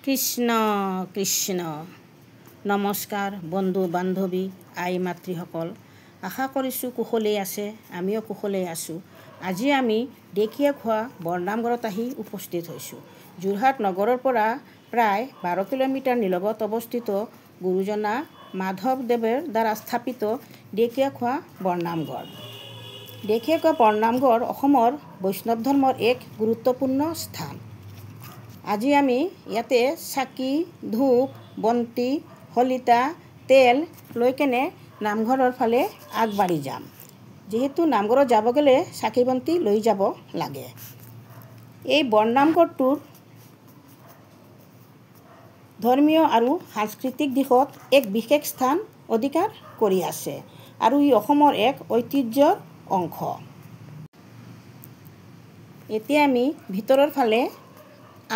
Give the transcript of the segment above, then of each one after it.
কৃষ্ণ কৃষ্ণ। নমস্কাৰ বন্ধু বান্ধৱী আই মাতৃসকল, আশা কৰিছোঁ কুশলেই আছে, আমিও কুশলেই আছোঁ। আজি আমি ঢেকীয়াখোৱা বৰনামঘৰত আহি উপস্থিত হৈছোঁ। যোৰহাট নগৰৰ পৰা প্ৰায় 12 কিলোমিটাৰ নিলগত অৱস্থিত গুৰুজনা মাধৱদেৱৰ দ্বাৰা স্থাপিত ঢেকীয়াখোৱা বৰনামঘৰ। ঢেকীয়াখোৱা বৰনামঘৰ অসমৰ বৈষ্ণৱ ধৰ্মৰ এক গুৰুত্বপূৰ্ণ স্থান। আজি আমি ইয়াতে চাকি, ধূপ, বন্তি, শলিতা, তেল লৈ কেনে নামঘৰৰ ফালে আগবাঢ়ি যাম। যিহেতু নামঘৰত যাব গ'লে চাকি বন্তি লৈ যাব লাগে। এই বৰনামঘৰটোৰ ধৰ্মীয় আৰু সাংস্কৃতিক দিশত এক বিশেষ স্থান অধিকাৰ কৰি আছে আৰু ই অসমৰ এক ঐতিহ্যৰ অংশ। এতিয়া আমি ভিতৰৰ ফালে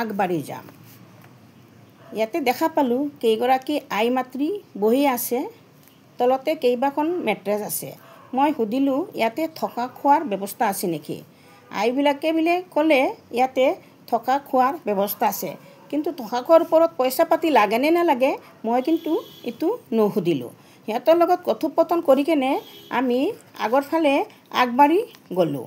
আগবাঢ়ি যাম। ইয়াতে দেখা পালোঁ কেইগৰাকী আই মাতৃ বহি আছে, তলতে কেইবাখন মেট্ৰেছ আছে। মই সুধিলোঁ ইয়াতে থকা খোৱাৰ ব্যৱস্থা আছে নেকি। আইবিলাকে বোলে ক'লে ইয়াতে থকা খোৱাৰ ব্যৱস্থা আছে, কিন্তু থকা খোৱাৰ ওপৰত পইচা পাতি লাগে নে নালাগে মই কিন্তু এইটো নুসুধিলোঁ। সিহঁতৰ লগত কথোপকথন কৰি কেনে আমি আগৰ ফালে আগবাঢ়ি গ'লোঁ।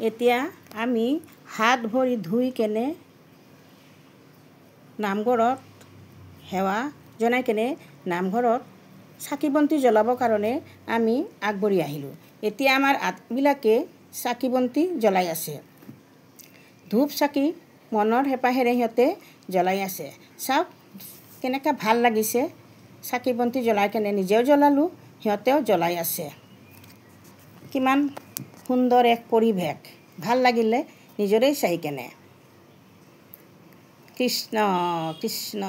এতিয়া আমি হাত ভৰি ধুই কেনে নামঘৰত সেৱা জনাই কেনে নামঘৰত চাকি বন্তি জ্বলাবৰ কাৰণে আমি আগবাঢ়ি আহিলোঁ। এতিয়া আমাৰ আইবিলাকে চাকি বন্তি জ্বলাই আছে। ধূপ চাকি মনৰ হেঁপাহেৰে সিহঁতে জ্বলাই আছে। চাওক কেনেকৈ ভাল লাগিছে চাকি বন্তি জ্বলাই কেনে, নিজেও জ্বলালোঁ, সিহঁতেও জ্বলাই আছে। কিমান সুন্দৰ এক পৰিৱেশ, ভাল লাগিলে নিজৰেই চাই কেনে। কৃষ্ণ কৃষ্ণ।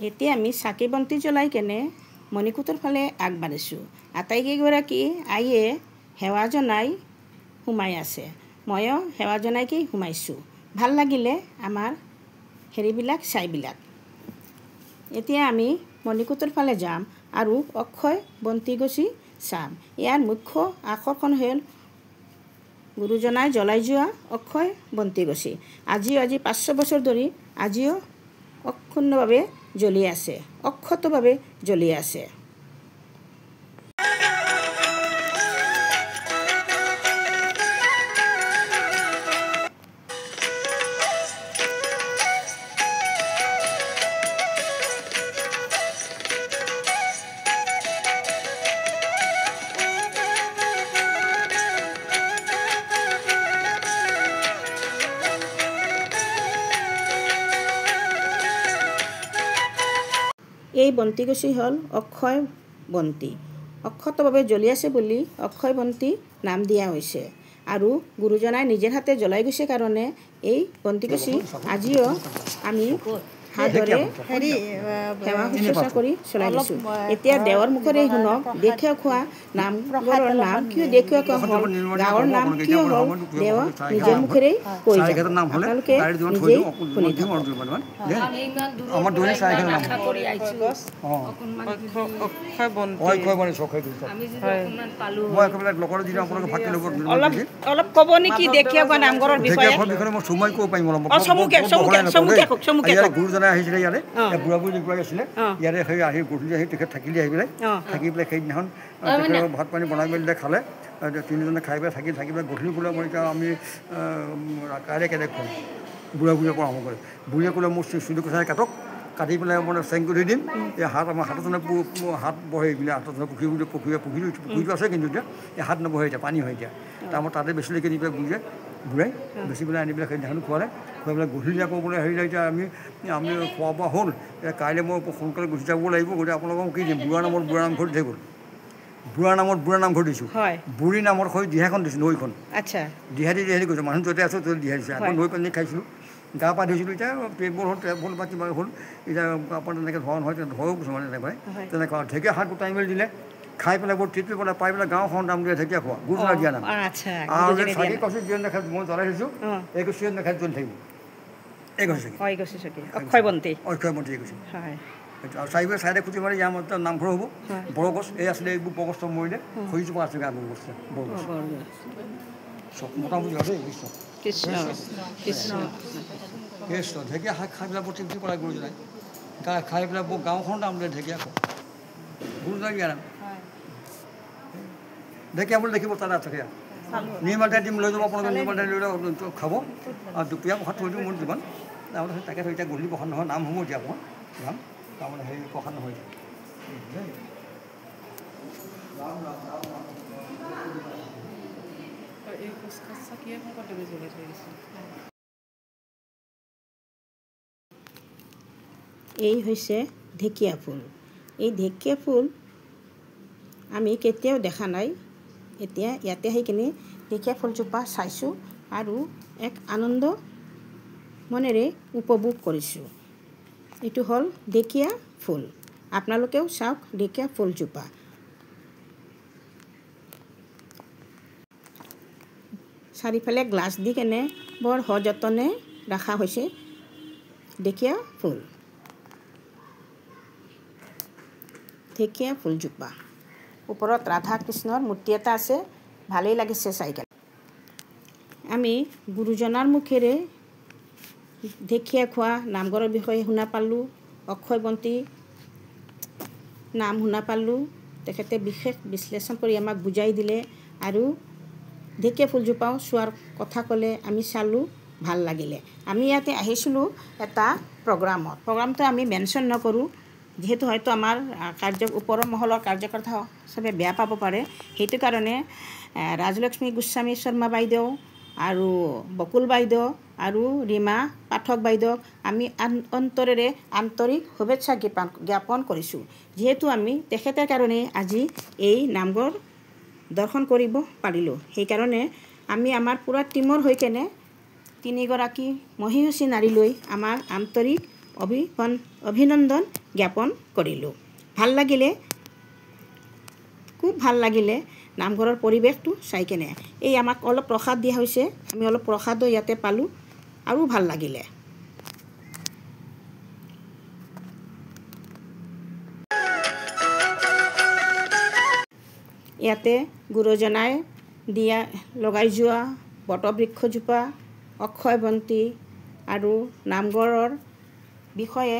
এতিয়া আমি চাকি বন্তি জ্বলাই কেনে মণিকূটৰ ফালে আগবাঢ়িছোঁ। আটাইকেইগৰাকী আইয়ে সেৱা জনাই সোমাই আছে। ময়ো সেৱা জনাইকেই সোমাইছোঁ। ভাল লাগিলে আমাৰ হেৰিবিলাক চাইবিলাক। এতিয়া আমি মণিকূটৰ ফালে যাম আৰু অক্ষয় বন্তিগছি চাম। ইয়াৰ মুখ্য আকৰ্ষণ হ'ল গুৰুজনাই জ্বলাই যোৱা অক্ষয় বন্তিগছি। আজি 500 বছৰ ধৰি আজিও অক্ষুণ্ণভাৱে জ্বলি আছে, অক্ষতভাৱে জ্বলি আছে। এই বন্তিগছি হ'ল অক্ষয় বন্তি। অক্ষতভাৱে জ্বলি আছে বুলি অক্ষয় বন্তি নাম দিয়া হৈছে। আৰু গুৰুজনাই নিজৰ হাতে জ্বলাই গৈছে কাৰণে এই বন্তিগছি আজিও আমি হাতেৰে সেৱা শুশ্ৰূষা কৰি চলাই গৈছোঁ। এতিয়া দেৱৰ মুখেৰে শুনক দেখুৱা খোৱা নামঘৰৰ নাম কিয় দেখুৱা খোৱা হ'ল, গাঁৱৰ নাম কিয় হ'ল, দেৱ নিজৰ মুখেৰেই কৈ যায়। আপোনালোকে নিজেই শুনি থাকক। অলপ ক'ব নেকি দেখুৱা খোৱা নামঘৰৰ বিষয়ে? গুৰুজনাই আহিছিলে ইয়াতে, বুঢ়া বুঢ়ী দুগৰাকী আছিলে ইয়াতে। সেই আহি গধূলি আহি তেখেত থাকিলে, আহি পেলাই থাকি পেলাই সেইদিনাখন ভাত পানী বনাই মেলি খালে। তিনিজনে খাই পেলাই থাকি পেলাই গধূলি ক'লে মই এতিয়া আমি কাইলৈ কেনে খুৱাম। বুঢ়া বুঢ়ীয়ে পৰামৰ্শ কৰে। বুঢ়ীয়ে ক'লে মোৰ চুলি কচাই কাটক, কাটি পেলাই মানে চেং কৰি দিম। এই হাত আমাৰ হাতজনে হাত বহে এইবিলাক হাতজনে পুখুৰীটো আছে, কিন্তু এতিয়া এই হাত নবহে, এতিয়া পানী হয়। এতিয়া তাৰপৰা তাতে বেছিলৈকে নি পেলাই বুঢ়াই বেছি পেলাই আনি পেলাই সেইদিনাখন খোৱালে। খুৱাই পেলাই গধূলি আকৌ বোলে হেৰি এতিয়া আমি খোৱা বোৱা হ'ল, এতিয়া কাইলৈ মই সোনকালে গুচি যাব লাগিব, গতিকে আপোনালোকক কি দিম? বুঢ়া নামত বুঢ়া নামঘৰ দি থৈ গ'ল। বুঢ়া নামত বুঢ়া নামঘৰ দিছোঁ, বুঢ়ী নামত হৈ দিহাখন দিছোঁ, নৈখন। দিহা দি গৈছোঁ, মানুহ য'তে আছোঁ ত'তে দিহা দিছোঁ। আকৌ নৈ পানী খাইছিলোঁ, গা পা ধুইছিলোঁ। এতিয়া টেবল হ'ল, টেবল বা কিবা হ'ল, এতিয়া আপোনাৰ তেনেকৈ ধোৱা নহয়, ধোৱাও কিছুমানে তেনেকুৱা ঢেকীয়া শাক গোটাই মেলি দিলে। খাই পেলাই বৰ তৃপ্তি পেলাই পাই পেলাই গাঁওখন নাম দিয়ে ঢেকীয়া খোৱা, গুৰুজনাই দিয়া নাম। আৰু চাকি কচি জীয়ন নাখায়, মই জ্বলাই দিছোঁ, এই গছি নাখায় জ্বলি থাকিব। এই গছি অক্ষয় বন্তি, অক্ষয় বন্তি এই গছি। আৰু চাৰিওফালে চাইডে খুটি মাৰি ইয়াৰ মতে নামঘৰ হ'ব। বৰগছ এই আছিলে, এইবোৰ বৰগছ মৰিলে, খৰিজোপা আছিলে আগৰ গছ বৰগছ। চব মোটামুটি হয় দেই। কৃষ্ণ কৃষ্ণ কৃষ্ণ। ঢেকীয়া শাক খাই পেলাই বৰ তৃপ্তি কৰে গুৰুজনাই। খাই পেলাই বৰ গাঁওখন নাম দিয়ে ঢেকীয়া খোৱা, গুৰুজনাই দিয়া নাম। ঢেকীয়া বুলি দেখিব তাত আছে। নিৰ্মাল দাই দিম, লৈ যাব আপোনালোকে। নিৰ্মাল দাই লৈ খাব। আৰু দুপৰীয়া প্ৰসাদ থৈ দিওঁ মোৰ যিমান তাৰমানে তাকে থৈ। এতিয়া গধূলি প্ৰসাদ নহয়, নাম হ'ব এতিয়া অকণমান নাম, তাৰমানে হেৰি প্ৰসাদ নহয়। এই হৈছে ঢেকীয়া ফুল। এই ঢেকীয়া ফুল আমি কেতিয়াও দেখা নাই। এতিয়া ইয়াতে আহি কিনে ঢেকীয়া ফুলজোপা চাইছোঁ আৰু এক আনন্দ মনেৰে উপভোগ কৰিছোঁ। এইটো হ'ল ঢেকীয়া ফুল। আপোনালোকেও চাওক ঢেকীয়া ফুলজোপা। চাৰিওফালে গ্লাছ দি কেনে বৰ সযতনে ৰখা হৈছে ঢেকীয়া ফুল। ঢেকীয়া ফুলজোপা ওপৰত ৰাধা কৃষ্ণৰ মূৰ্তি এটা আছে, ভালেই লাগিছে চাই কেনে। আমি গুৰুজনাৰ মুখেৰে ঢেকীয়া খোৱা নামঘৰৰ বিষয়ে শুনা পালোঁ, অক্ষয় বন্তি নাম শুনা পালোঁ। তেখেতে বিশেষ বিশ্লেষণ কৰি আমাক বুজাই দিলে আৰু ঢেকীয়া ফুলজোপাও চোৱাৰ কথা ক'লে, আমি চালোঁ, ভাল লাগিলে। আমি ইয়াতে আহিছিলোঁ এটা প্ৰগ্ৰামটো আমি মেনশ্যন নকৰোঁ, যিহেতু হয়তো আমাৰ ওপৰৰ মহলৰ কাৰ্যকৰ্তা চবে বেয়া পাব পাৰে। সেইটো কাৰণে ৰাজলক্ষ্মী গোস্বামী শৰ্মা বাইদেউ আৰু বকুল বাইদেউ আৰু ৰীমা পাঠক বাইদেউক আমি অন্তৰেৰে আন্তৰিক শুভেচ্ছা জ্ঞাপন কৰিছোঁ। যিহেতু আমি তেখেতৰ কাৰণে আজি এই নামঘৰ দৰ্শন কৰিব পাৰিলোঁ, সেইকাৰণে আমি আমাৰ পূৰা টীমৰ হৈ কেনে 3গৰাকী মহিয়সী নাৰীলৈ আমাৰ আন্তৰিক অভিনন্দন জ্ঞাপন কৰিলোঁ। ভাল লাগিলে, খুব ভাল লাগিলে নামঘৰৰ পৰিৱেশটো চাই কেনে। এই আমাক অলপ প্ৰসাদ দিয়া হৈছে, আমি অলপ প্ৰসাদো ইয়াতে পালোঁ, আৰু ভাল লাগিলে। ইয়াতে গুৰুজনাই লগাই যোৱা বটবৃক্ষজোপা, অক্ষয় বন্তি আৰু নামঘৰৰ বিষয়ে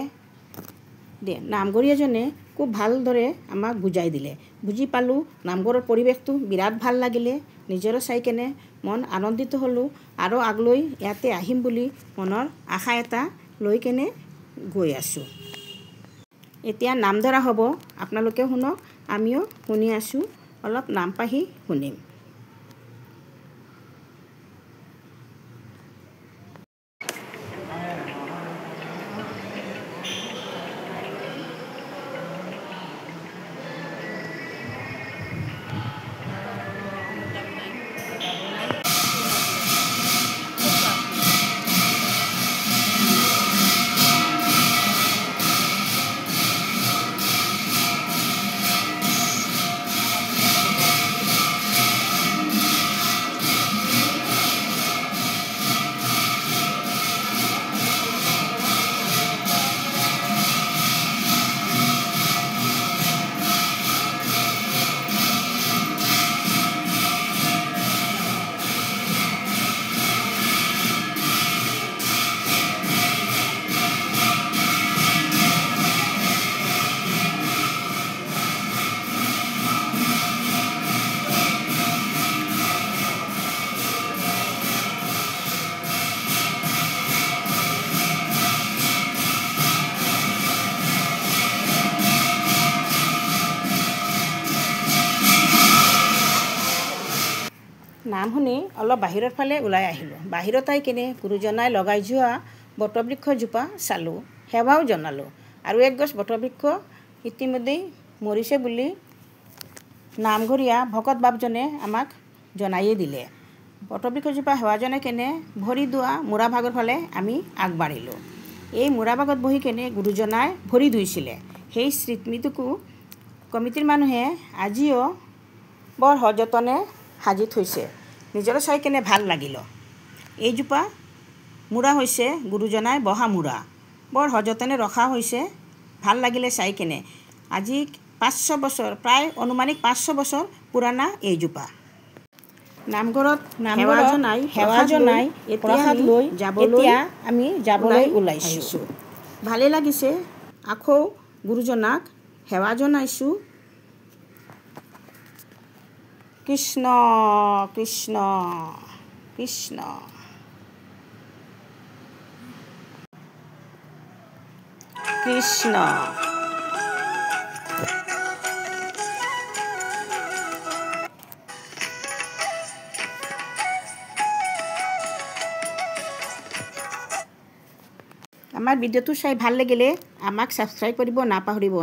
নামঘৰীয়াজনে খুব ভালদৰে আমাক বুজাই দিলে। বুজি পালোঁ, নামঘৰৰ পৰিৱেশটো বিৰাট ভাল লাগিলে। নিজৰো চাই কেনে মন আনন্দিত হ'লোঁ, আৰু আগলৈ ইয়াতে আহিম বুলি মনৰ আশা এটা লৈ কেনে গৈ আছোঁ। এতিয়া নাম ধৰা হ'ব, আপোনালোকে শুনক, আমিও শুনি আছোঁ। অলপ নাম পাহি শুনিম। নাম শুনি অলপ বাহিৰৰ ফালে ওলাই আহিলোঁ। বাহিৰত আহি কিনে গুৰুজনাই লগাই যোৱা বটবৃক্ষজোপা চালোঁ, সেৱাও জনালোঁ। আৰু এক গছ বটবৃক্ষ ইতিমধ্যেই মৰিছে বুলি নামঘৰীয়া ভকত বাপজনে আমাক জনায়ে দিলে। বটবৃক্ষজোপা সেৱা জনাই কেনে ভৰি ধোৱা মূৰাভাগৰ ফালে আমি আগবাঢ়িলোঁ। এই মূৰাভাগত বহি কেনে গুৰুজনাই ভৰি ধুইছিলে। সেই স্মৃতিটোকো কমিটিৰ মানুহে আজিও বৰ সযতনে সাজি থৈছে। নিজৰো চাই কেনে ভাল লাগিল। এইজোপা মূৰা হৈছে গুৰুজনাই বহা মূৰা, বৰ সযতনে ৰখা হৈছে, ভাল লাগিলে চাই কেনে। আজি 500 বছৰ, প্ৰায় অনুমানিক 500 বছৰ পুৰণা এইজোপা। নামঘৰত সেৱা জনাই প্ৰসাদ লৈ আমি যাবলৈ ওলাইছোঁ। ভালে লাগিছে, আকৌ গুৰুজনাক সেৱা জনাইছোঁ। কৃষ্ণ কৃষ্ণ কৃষ্ণ। কৃষ্ণ। আমাৰ ভিডিঅ'টো চাই ভাল লাগিলে আমাক ছাবস্ক্ৰাইব কৰিব নাপাহৰিব।